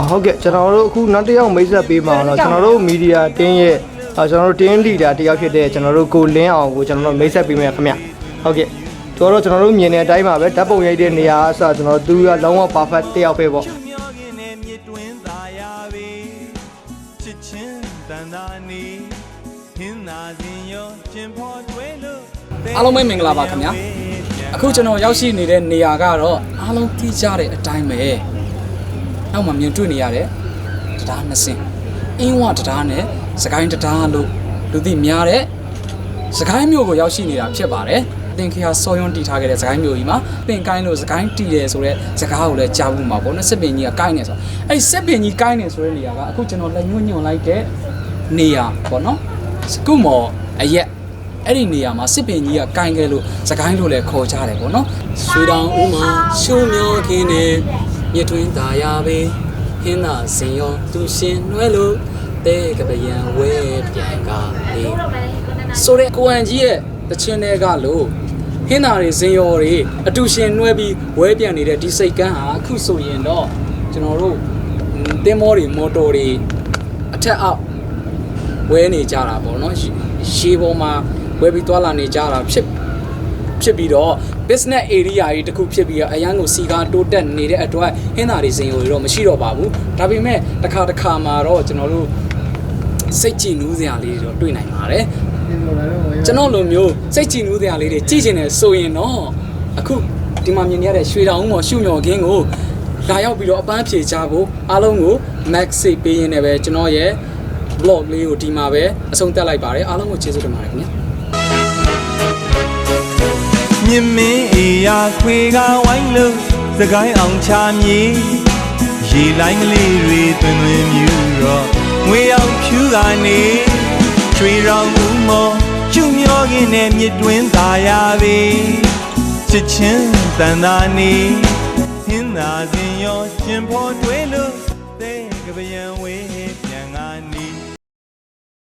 ဟုတ်ကဲ့ကျွန်တော်တို့အခုနောက်တစ်ယောက်မိတ်ဆက်ပေးပါအောင်ကျွန်တော်တို့မီဒီယာတင်းရဲ့ကျွန်တော်တို့တင်းလီဒါတယောက်ဖြစ်တဲ့ကျွန်တော်တို့ကိုလင်းအောင်ကိုကျွန်တော်တို့မိတ်ဆက်ပေးမယ်ခင်ဗျဟုတ်ကဲ့ကျွန်တော်တို့မြင်တဲ့အတိုင်းပါပဲဓာတ်ပုံရိုက်တဲ့နေရာအစကျွန်တော်တို့သူကလုံးဝ perfect တယောက်ပဲပေါ့အားလုံးပဲမင်္ဂလာပါခင်ဗျာအခုကျွန်တော်ရောက်ရှိနေတဲ့နေရာကတော့အားလုံးသိကြတဲ့အတိုင်းပဲနောက်မှမြင်တွေ့နေရတဲ့တရားနှစ်စင်းအင်းဝတရားနဲ့စကိုင်းတရားလို့လူသိများတဲ့စကိုင်းမြို့ကိုရောက်ရှိနေတာဖြစ်ပါတယ်သင်္ခေယစောယွန်းတည်ထားခဲ့တဲ့စကိုင်းမြို့ကြီးမှာပင်ကိုင်းလို့စကိုင်းတည်တယ်ဆိုတော့စကားကိုလည်းကြားဘူးမှာပေါ့နော်စစ်ပင်ကြီးကကိုင်းနေဆိုအဲ့စစ်ပင်ကြီးကိုင်းနေဆိုတဲ့နေရာကအခုကျွန်တော်လက်ညှိုးညွှန်လိုက်တဲ့နေရာပေါ့နော်စကုမော်အရက်အဲ့ဒီနေရာမှာစစ်ပင်ကြီးကကိုင်းခဲ့လို့စကိုင်းလို့လည်းခေါ်ကြတယ်ပေါ့နော်ရွှေတောင်ဦးမှာရှုံမျောခင်းနေမြစ်တွင်းသားရပဲဟင်းသာစင်ရောသူရှင်နှွဲလို့တဲကပယံဝဲပြန်ကားလေးဆိုတဲ့ကိုအန်ကြီးရဲ့တခြင်းတွေကလို့ဟင်းသာတွေစင်ရောတွေအတူရှင်နှွဲပြီးဝဲပြန်နေတဲ့ဒီစိတ်ကန်းဟာအခုဆိုရင်တော့ကျွန်တော်တို့တင်းမောတွေမော်တော်တွေအထက်အောက်ဝဲနေကြတာပေါ့နော်ရှေးပေါ်မှာဝဲပြီးသွားလာနေကြတာဖြစ်ပြီးတော့ business area ကြီးတစ်ခုဖြစ်ပြီးတော့အရန်ကိုစီကားတိုးတက်နေတဲ့အတွက်ဟင်းသာတွေစင်တွေတော့မရှိတော့ပါဘူးဒါပေမဲ့တစ်ခါမှာတော့ကျွန်တော်တို့စိတ်ကြည်နူးစရာလေးတွေတော့တွေ့နိုင်ပါတယ်ကျွန်တော်လိုမျိုးစိတ်ကြည်နူးစရာလေးတွေကြည့်ချင်တယ်ဆိုရင်တော့အခုဒီမှာမြင်ရတဲ့ရွှေတောင်ဦးမော်ရှုမျော်ခင်းကိုလာရောက်ပြီးတော့အပန်းဖြေချဖို့အားလုံးကို max စိတ်ပေးရင်းနဲ့ပဲကျွန်တော်ရဲ့ vlog လေးကိုဒီမှာပဲအဆုံးသတ်လိုက်ပါတယ်အားလုံးကိုကျေးဇူးတင်ပါတယ်ခင်ဗျာမြင်မင်းအေးရာခွေကဝိုင်းလို့စကိုင်းအောင်ချမြေရေလိုင်းကလေးတွေတွင်မြူတော့ငွေအောင်ဖြူကနေချွေရောင်ဦးမော်ကျူမျောခင်းနဲ့မြစ်တွင်းသားရပဲချစ်ချင်းတန်တာနေဟင်းသာစင်ရောရှင်ဖော်တွေ့လို့တဲကပယံဝေးပြန်ကနေ